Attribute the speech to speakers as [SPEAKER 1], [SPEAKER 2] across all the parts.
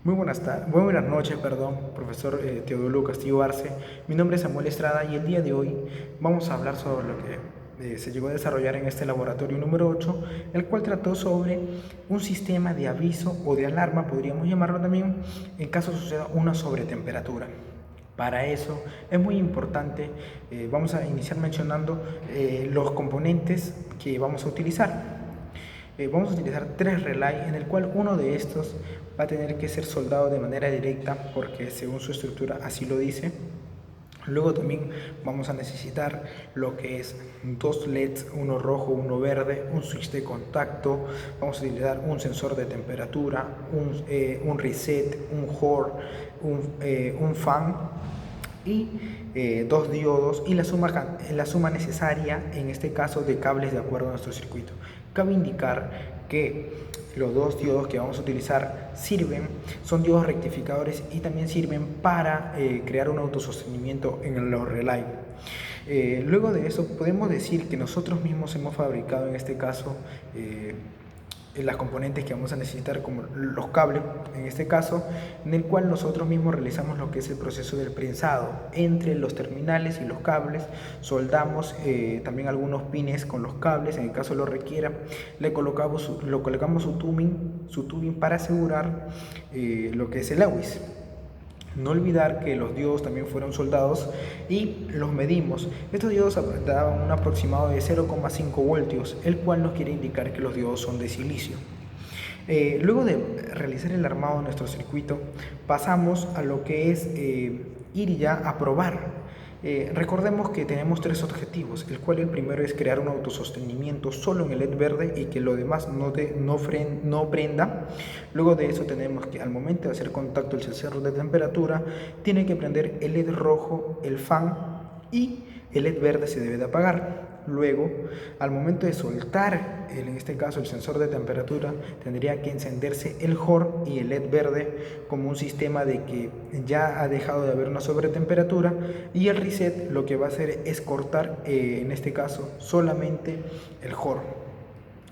[SPEAKER 1] Muy buenas noches, perdón, profesor Teodulo Castillo Arce. Mi nombre es Samuel Estrada y el día de hoy vamos a hablar sobre lo que se llegó a desarrollar en este laboratorio número 8, el cual trató sobre un sistema de aviso o de alarma, podríamos llamarlo también, en caso suceda una sobretemperatura. Para eso es muy importante, vamos a iniciar mencionando los componentes que vamos a utilizar. Vamos a utilizar tres relay en el cual uno de estos va a tener que ser soldado de manera directa porque según su estructura así lo dice. Luego también vamos a necesitar lo que es dos LEDs, uno rojo, uno verde, un switch de contacto, vamos a utilizar un sensor de temperatura, un reset, un HOR, un fan y dos diodos y la suma necesaria en este caso de cables de acuerdo a nuestro circuito. Cabe indicar que los dos diodos que vamos a utilizar son diodos rectificadores y también sirven para crear un autosostenimiento en los relay. Luego de eso podemos decir que nosotros mismos hemos fabricado en este caso las componentes que vamos a necesitar, como los cables en este caso, en el cual nosotros mismos realizamos lo que es el proceso del prensado entre los terminales y los cables. Soldamos también algunos pines con los cables en el caso lo requiera, le colocamos su tubing para asegurar lo que es el AWIS. No olvidar que los diodos también fueron soldados y los medimos. Estos diodos daban un aproximado de 0,5 voltios, el cual nos quiere indicar que los diodos son de silicio. Luego de realizar el armado de nuestro circuito, pasamos a lo que es ir ya a probar. Recordemos que tenemos tres objetivos, el cual el primero es crear un autosostenimiento solo en el LED verde y que lo demás no prenda. Luego de eso tenemos que al momento de hacer contacto el sensor de temperatura tiene que prender el LED rojo, el fan, y el LED verde se debe de apagar. Luego, al momento de soltar, en este caso el sensor de temperatura, tendría que encenderse el HOR y el LED verde como un sistema de que ya ha dejado de haber una sobretemperatura, y el reset lo que va a hacer es cortar, en este caso, solamente el HOR.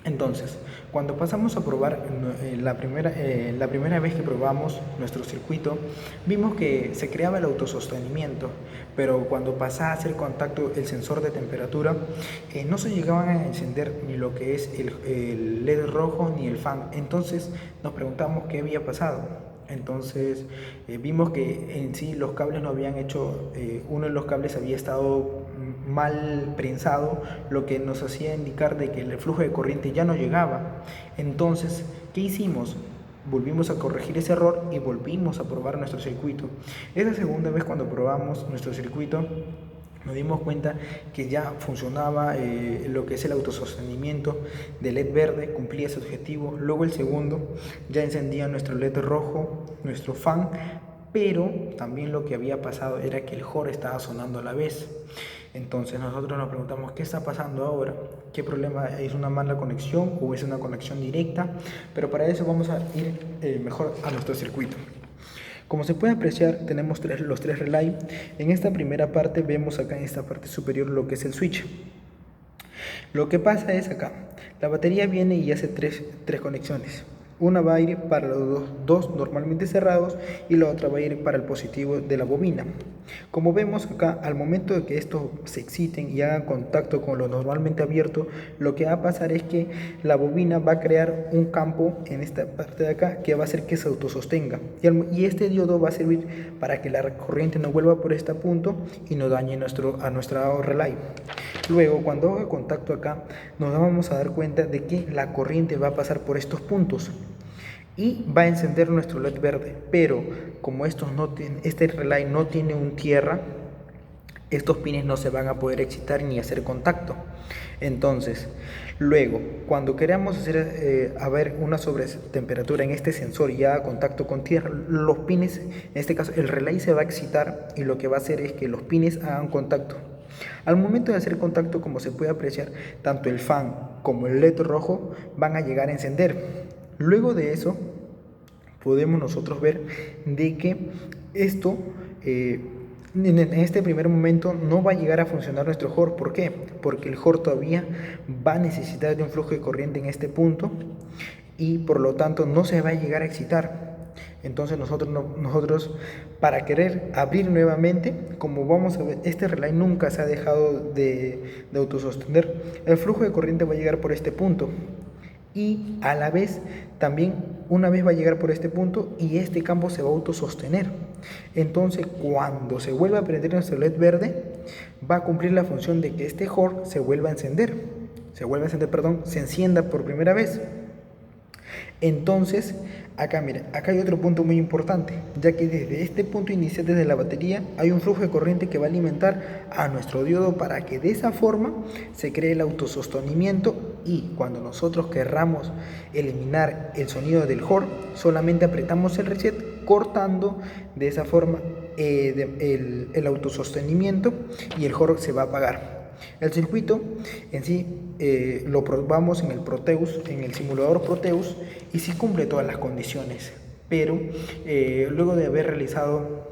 [SPEAKER 1] Entonces, cuando pasamos a probar la primera vez que probamos nuestro circuito, vimos que se creaba el autosostenimiento, pero cuando pasaba a hacer contacto el sensor de temperatura, no se llegaban a encender ni lo que es el LED rojo ni el fan. Entonces nos preguntamos qué había pasado. Entonces vimos que en sí los cables no habían hecho, uno de los cables había estado mal prensado, lo que nos hacía indicar de que el flujo de corriente ya no llegaba. Entonces, ¿qué hicimos? Volvimos a corregir ese error y volvimos a probar nuestro circuito. Esa segunda vez cuando probamos nuestro circuito, nos dimos cuenta que ya funcionaba lo que es el autosostenimiento del LED verde, cumplía ese objetivo. Luego el segundo ya encendía nuestro LED rojo, nuestro fan, pero también lo que había pasado era que el HOR estaba sonando a la vez. Entonces nosotros nos preguntamos qué está pasando ahora, qué problema, es una mala conexión o es una conexión directa, pero para eso vamos a ir mejor a nuestro circuito. Como se puede apreciar, tenemos los tres relay. En esta primera parte vemos acá en esta parte superior lo que es el switch. Lo que pasa es acá, la batería viene y hace tres conexiones. Una va a ir para los dos normalmente cerrados y la otra va a ir para el positivo de la bobina. Como vemos acá, al momento de que estos se exciten y hagan contacto con lo normalmente abierto, lo que va a pasar es que la bobina va a crear un campo en esta parte de acá que va a hacer que se autosostenga. Y este diodo va a servir para que la corriente no vuelva por este punto y no dañe a nuestro relay. Luego, cuando haga contacto acá, nos vamos a dar cuenta de que la corriente va a pasar por estos puntos y va a encender nuestro LED verde, pero como este relay no tiene un tierra, estos pines no se van a poder excitar ni hacer contacto. Entonces, luego, cuando queramos hacer haber una sobretemperatura en este sensor y haga contacto con tierra, los pines, en este caso el relay se va a excitar y lo que va a hacer es que los pines hagan contacto. Al momento de hacer contacto, como se puede apreciar, tanto el fan como el LED rojo van a llegar a encender. Luego de eso, podemos nosotros ver de que esto, en este primer momento, no va a llegar a funcionar nuestro HOR. ¿Por qué? Porque el HOR todavía va a necesitar de un flujo de corriente en este punto y por lo tanto no se va a llegar a excitar. Entonces nosotros para querer abrir nuevamente, como vamos a ver, este relay nunca se ha dejado de autosostener. El flujo de corriente va a llegar por este punto y a la vez también una vez va a llegar por este punto y este campo se va a autosostener. Entonces cuando se vuelva a prender nuestro LED verde, va a cumplir la función de que este JOR se vuelva a encender, se encienda por primera vez. Entonces, acá mira, acá hay otro punto muy importante, ya que desde este punto inicial, desde la batería, hay un flujo de corriente que va a alimentar a nuestro diodo para que de esa forma se cree el autosostenimiento y cuando nosotros querramos eliminar el sonido del JOR, solamente apretamos el reset cortando de esa forma el autosostenimiento y el JOR se va a apagar. El circuito en sí lo probamos en el Proteus, en el simulador Proteus, y sí cumple todas las condiciones, pero luego de haber realizado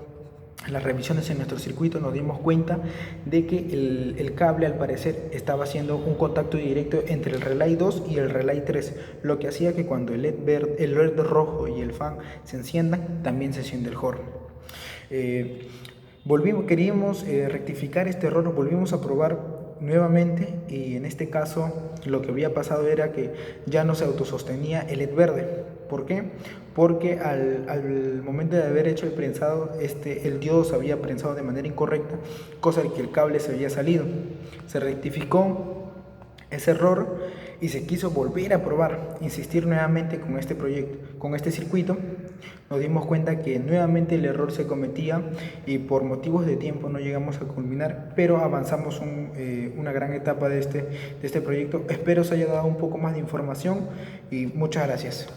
[SPEAKER 1] las revisiones en nuestro circuito nos dimos cuenta de que el cable al parecer estaba haciendo un contacto directo entre el relay 2 y el relay 3, lo que hacía que cuando el LED rojo y el fan se enciendan, también se enciende el JOR. Queríamos rectificar este error, volvimos a probar nuevamente y en este caso lo que había pasado era que ya no se autosostenía el LED verde. ¿Por qué? Porque al momento de haber hecho el prensado, el diodo se había prensado de manera incorrecta, cosa de que el cable se había salido. Se rectificó ese error y se quiso volver a probar, insistir nuevamente con este proyecto, con este circuito. Nos dimos cuenta que nuevamente el error se cometía y por motivos de tiempo no llegamos a culminar, pero avanzamos una gran etapa de este proyecto. Espero os haya dado un poco más de información y muchas gracias.